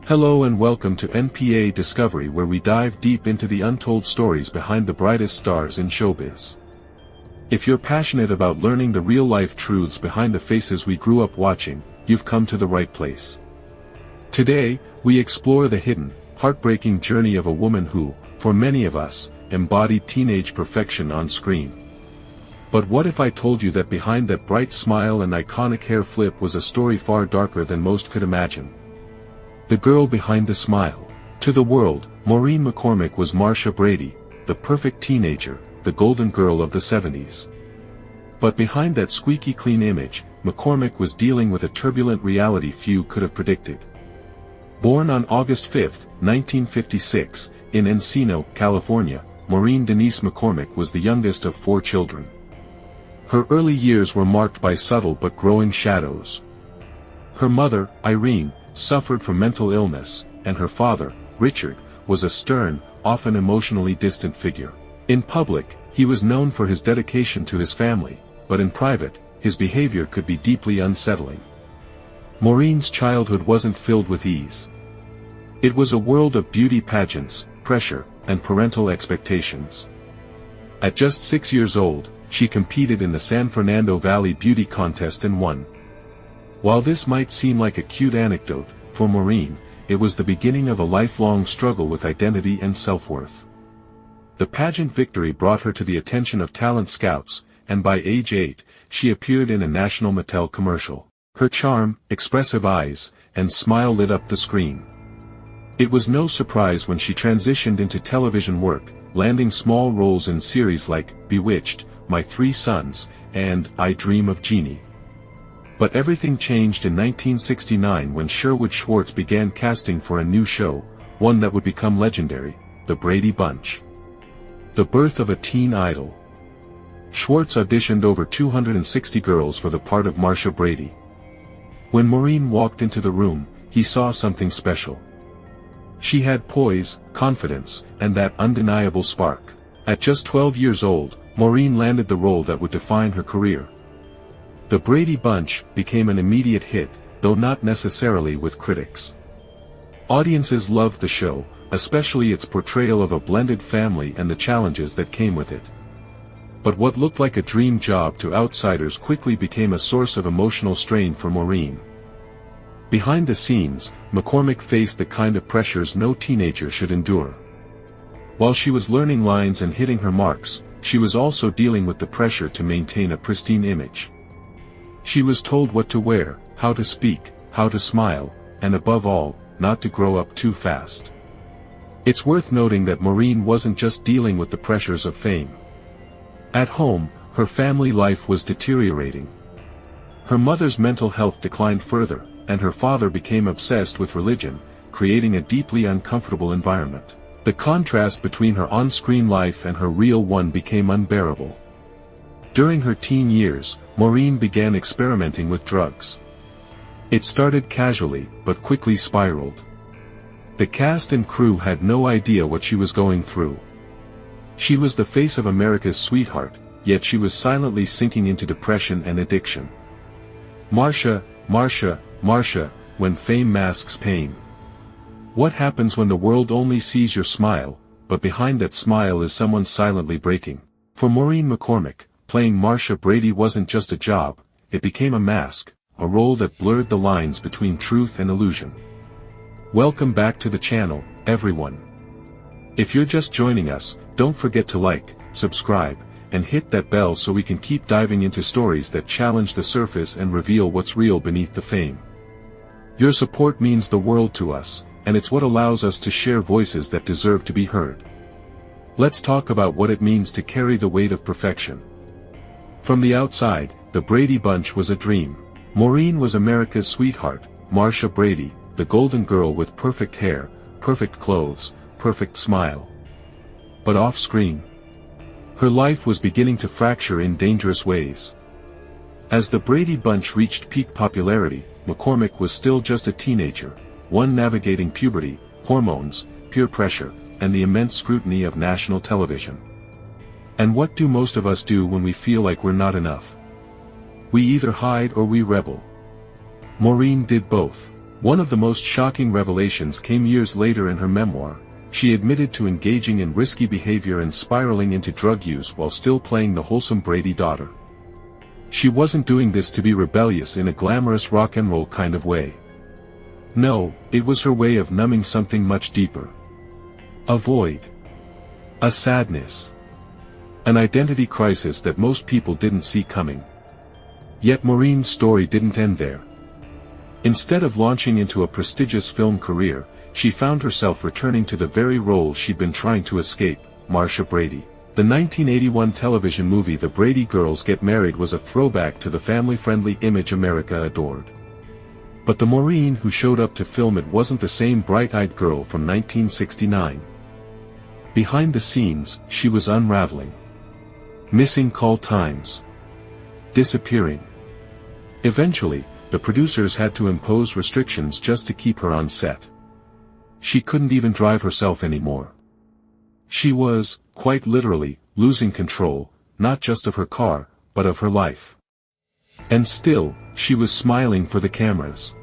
Hello and welcome to NPA Discovery, where we dive deep into the untold stories behind the brightest stars in showbiz. If you're passionate about learning the real-life truths behind the faces we grew up watching, you've come to the right place. Today, we explore the hidden, heartbreaking journey of a woman who, for many of us, embodied teenage perfection on screen. But what if I told you that behind that bright smile and iconic hair flip was a story far darker than most could imagine? The girl behind the smile. To the world, Maureen McCormick was Marcia Brady, the perfect teenager, the golden girl of the 70s. But behind that squeaky clean image, McCormick was dealing with a turbulent reality few could have predicted. Born on August 5, 1956, in Encino, California, Maureen Denise McCormick was the youngest of 4 children. Her early years were marked by subtle but growing shadows. Her mother, Irene, suffered from mental illness, and her father, Richard, was a stern, often emotionally distant figure. In public, he was known for his dedication to his family, but in private, his behavior could be deeply unsettling. Maureen's childhood wasn't filled with ease. It was a world of beauty pageants, pressure, and parental expectations. At just 6 years old, she competed in the San Fernando Valley Beauty Contest and won. While this might seem like a cute anecdote, for Maureen, it was the beginning of a lifelong struggle with identity and self-worth. The pageant victory brought her to the attention of talent scouts, and by age 8, she appeared in a national Mattel commercial. Her charm, expressive eyes, and smile lit up the screen. It was no surprise when she transitioned into television work, landing small roles in series like Bewitched, My 3 Sons, and I Dream of Jeannie. But everything changed in 1969 when Sherwood Schwartz began casting for a new show, one that would become legendary, The Brady Bunch. The birth of a teen idol. Schwartz auditioned over 260 girls for the part of Marcia Brady. When Maureen walked into the room, he saw something special. She had poise, confidence, and that undeniable spark. At just 12 years old, Maureen landed the role that would define her career. The Brady Bunch became an immediate hit, though not necessarily with critics. Audiences loved the show, especially its portrayal of a blended family and the challenges that came with it. But what looked like a dream job to outsiders quickly became a source of emotional strain for Maureen. Behind the scenes, McCormick faced the kind of pressures no teenager should endure. While she was learning lines and hitting her marks, she was also dealing with the pressure to maintain a pristine image. She was told what to wear, how to speak, how to smile, and above all, not to grow up too fast. It's worth noting that Maureen wasn't just dealing with the pressures of fame. At home, her family life was deteriorating. Her mother's mental health declined further, and her father became obsessed with religion, creating a deeply uncomfortable environment. The contrast between her on-screen life and her real one became unbearable. During her teen years, Maureen began experimenting with drugs. It started casually, but quickly spiraled. The cast and crew had no idea what she was going through. She was the face of America's sweetheart, yet she was silently sinking into depression and addiction. Marcia, Marcia, Marcia, when fame masks pain. What happens when the world only sees your smile, but behind that smile is someone silently breaking? For Maureen McCormick, playing Marcia Brady wasn't just a job, it became a mask, a role that blurred the lines between truth and illusion. Welcome back to the channel, everyone. If you're just joining us, don't forget to like, subscribe, and hit that bell so we can keep diving into stories that challenge the surface and reveal what's real beneath the fame. Your support means the world to us, and it's what allows us to share voices that deserve to be heard. Let's talk about what it means to carry the weight of perfection. From the outside, the Brady Bunch was a dream. Maureen was America's sweetheart, Marcia Brady, the golden girl with perfect hair, perfect clothes, perfect smile. But off-screen, her life was beginning to fracture in dangerous ways. As the Brady Bunch reached peak popularity, McCormick was still just a teenager, one navigating puberty, hormones, peer pressure, and the immense scrutiny of national television. And what do most of us do when we feel like we're not enough? We either hide or we rebel. Maureen did both. One of the most shocking revelations came years later in her memoir. She admitted to engaging in risky behavior and spiraling into drug use while still playing the wholesome Brady daughter. She wasn't doing this to be rebellious in a glamorous rock and roll kind of way. No, it was her way of numbing something much deeper. A void. A sadness. An identity crisis that most people didn't see coming. Yet Maureen's story didn't end there. Instead of launching into a prestigious film career, she found herself returning to the very role she'd been trying to escape, Marcia Brady. The 1981 television movie The Brady Girls Get Married was a throwback to the family-friendly image America adored. But the Maureen who showed up to film it wasn't the same bright-eyed girl from 1969. Behind the scenes, she was unraveling. Missing call times. Disappearing. Eventually, the producers had to impose restrictions just to keep her on set. She couldn't even drive herself anymore. She was, quite literally, losing control, not just of her car, but of her life. And still, she was smiling for the cameras.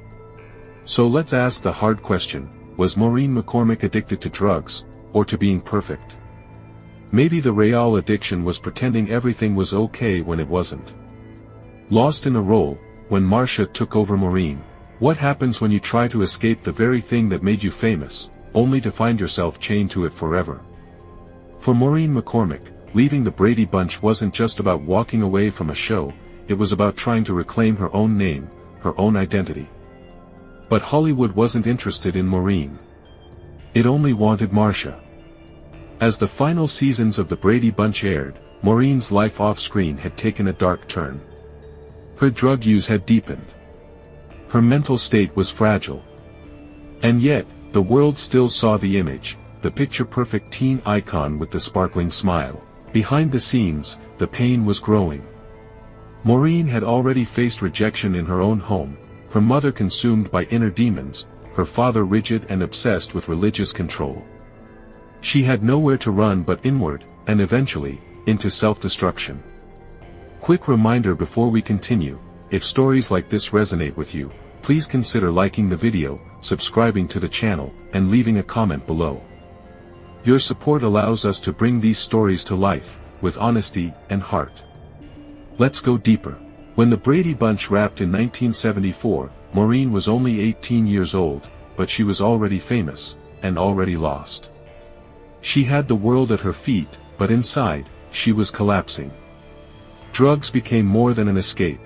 So let's ask the hard question, was Maureen McCormick addicted to drugs, or to being perfect? Maybe the real addiction was pretending everything was okay when it wasn't. Lost in a role, when Marcia took over Maureen. What happens when you try to escape the very thing that made you famous, only to find yourself chained to it forever? For Maureen McCormick, leaving the Brady Bunch wasn't just about walking away from a show, it was about trying to reclaim her own name, her own identity. But Hollywood wasn't interested in Maureen. It only wanted Marcia. As the final seasons of the Brady Bunch aired, Maureen's life off-screen had taken a dark turn. Her drug use had deepened. Her mental state was fragile. And yet, the world still saw the image, the picture-perfect teen icon with the sparkling smile. Behind the scenes, the pain was growing. Maureen had already faced rejection in her own home, her mother consumed by inner demons, her father rigid and obsessed with religious control. She had nowhere to run but inward, and eventually, into self-destruction. Quick reminder before we continue, if stories like this resonate with you, please consider liking the video, subscribing to the channel, and leaving a comment below. Your support allows us to bring these stories to life, with honesty and heart. Let's go deeper. When the Brady Bunch wrapped in 1974, Maureen was only 18 years old, but she was already famous, and already lost. She had the world at her feet, but inside, she was collapsing. Drugs became more than an escape.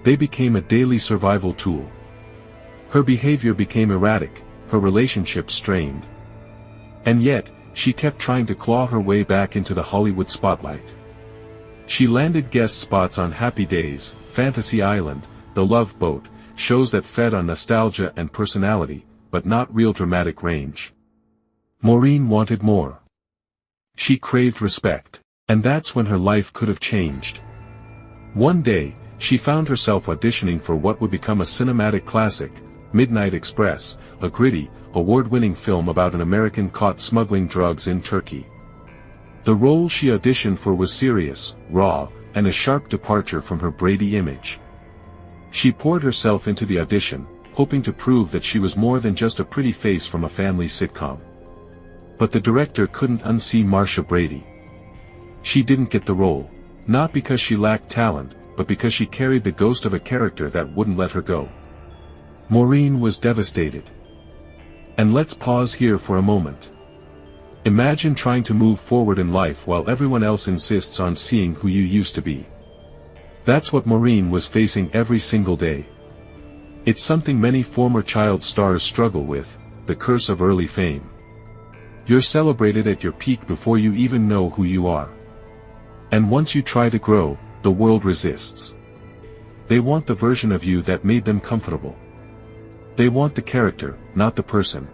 They became a daily survival tool. Her behavior became erratic, her relationships strained. And yet, she kept trying to claw her way back into the Hollywood spotlight. She landed guest spots on Happy Days, Fantasy Island, The Love Boat, shows that fed on nostalgia and personality, but not real dramatic range. Maureen wanted more. She craved respect. And that's when her life could have changed. One day, she found herself auditioning for what would become a cinematic classic, Midnight Express, a gritty, award-winning film about an American caught smuggling drugs in Turkey. The role she auditioned for was serious, raw, and a sharp departure from her Brady image. She poured herself into the audition, hoping to prove that she was more than just a pretty face from a family sitcom. But the director couldn't unsee Marcia Brady. She didn't get the role, not because she lacked talent, but because she carried the ghost of a character that wouldn't let her go. Maureen was devastated. And let's pause here for a moment. Imagine trying to move forward in life while everyone else insists on seeing who you used to be. That's what Maureen was facing every single day. It's something many former child stars struggle with, the curse of early fame. You're celebrated at your peak before you even know who you are. And once you try to grow, the world resists. They want the version of you that made them comfortable. They want the character, not the person.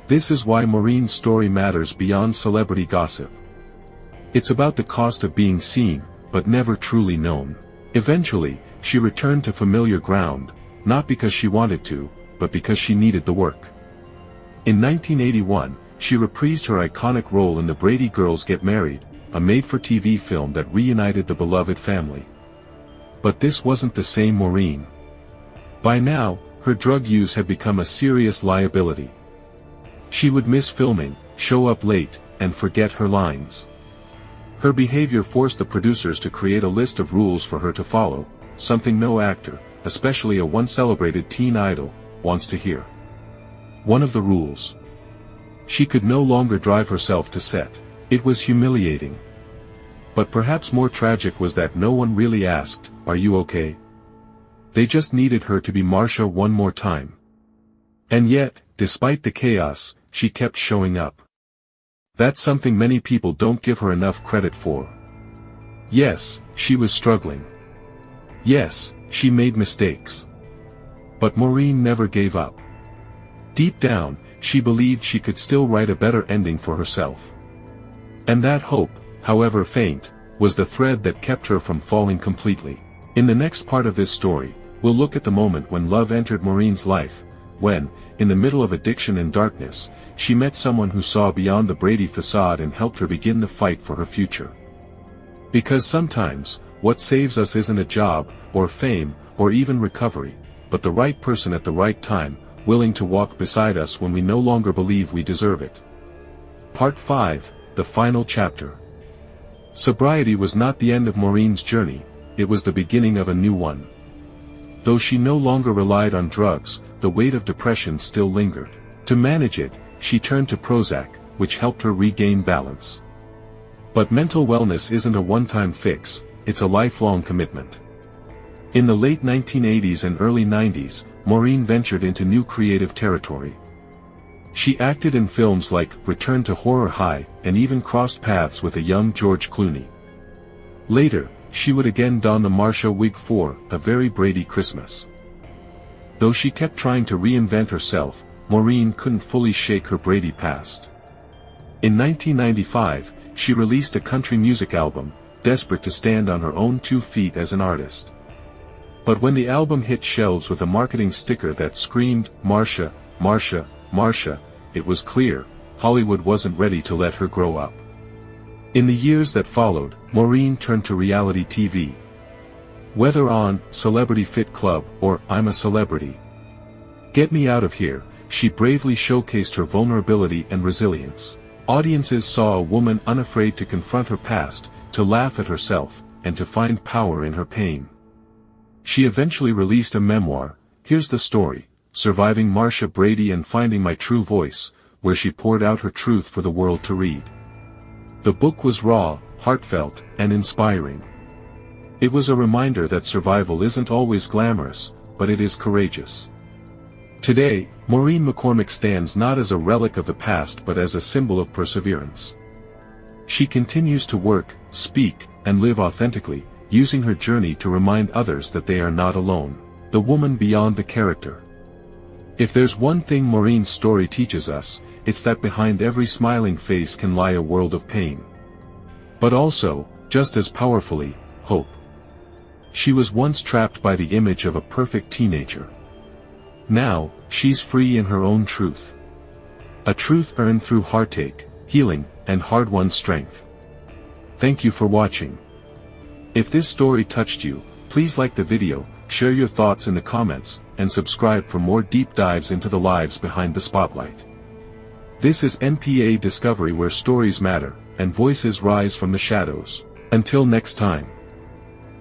This is why Maureen's story matters beyond celebrity gossip. It's about the cost of being seen, but never truly known. Eventually, she returned to familiar ground, not because she wanted to, but because she needed the work. In 1981, she reprised her iconic role in The Brady Girls Get Married, a made-for-TV film that reunited the beloved family. But this wasn't the same Maureen. By now, her drug use had become a serious liability. She would miss filming, show up late, and forget her lines. Her behavior forced the producers to create a list of rules for her to follow, something no actor, especially a once-celebrated teen idol, wants to hear. One of the rules. She could no longer drive herself to set. It was humiliating. But perhaps more tragic was that no one really asked, "Are you okay?" They just needed her to be Marcia one more time. And yet, despite the chaos, she kept showing up. That's something many people don't give her enough credit for. Yes, she was struggling. Yes, she made mistakes. But Maureen never gave up. Deep down, she believed she could still write a better ending for herself. And that hope, however faint, was the thread that kept her from falling completely. In the next part of this story, we'll look at the moment when love entered Maureen's life, when, in the middle of addiction and darkness, she met someone who saw beyond the Brady facade and helped her begin the fight for her future. Because sometimes, what saves us isn't a job, or fame, or even recovery, but the right person at the right time, willing to walk beside us when we no longer believe we deserve it. Part 5, the final chapter. Sobriety was not the end of Maureen's journey, it was the beginning of a new one. Though she no longer relied on drugs, the weight of depression still lingered. To manage it, she turned to Prozac, which helped her regain balance. But mental wellness isn't a one-time fix, it's a lifelong commitment. In the late 1980s and early 90s, Maureen ventured into new creative territory. She acted in films like Return to Horror High and even crossed paths with a young George Clooney. Later, she would again don the Marcia wig for A Very Brady Christmas. Though she kept trying to reinvent herself, Maureen couldn't fully shake her Brady past. In 1995, she released a country music album, desperate to stand on her own 2 feet as an artist. But when the album hit shelves with a marketing sticker that screamed, "Marcia, Marcia, Marcia," it was clear, Hollywood wasn't ready to let her grow up. In the years that followed, Maureen turned to reality TV. Whether on Celebrity Fit Club or I'm a Celebrity. Get Me Out of Here, she bravely showcased her vulnerability and resilience. Audiences saw a woman unafraid to confront her past, to laugh at herself, and to find power in her pain. She eventually released a memoir, Here's the Story, Surviving Marcia Brady and Finding My True Voice, where she poured out her truth for the world to read. The book was raw, heartfelt, and inspiring. It was a reminder that survival isn't always glamorous, but it is courageous. Today, Maureen McCormick stands not as a relic of the past but as a symbol of perseverance. She continues to work, speak, and live authentically, using her journey to remind others that they are not alone. The woman beyond the character. If there's one thing Maureen's story teaches us, it's that behind every smiling face can lie a world of pain. But also, just as powerfully, hope. She was once trapped by the image of a perfect teenager. Now, she's free in her own truth. A truth earned through heartache, healing, and hard-won strength. Thank you for watching. If this story touched you, please like the video, share your thoughts in the comments, and subscribe for more deep dives into the lives behind the spotlight. This is NPA Discovery, where stories matter, and voices rise from the shadows. Until next time.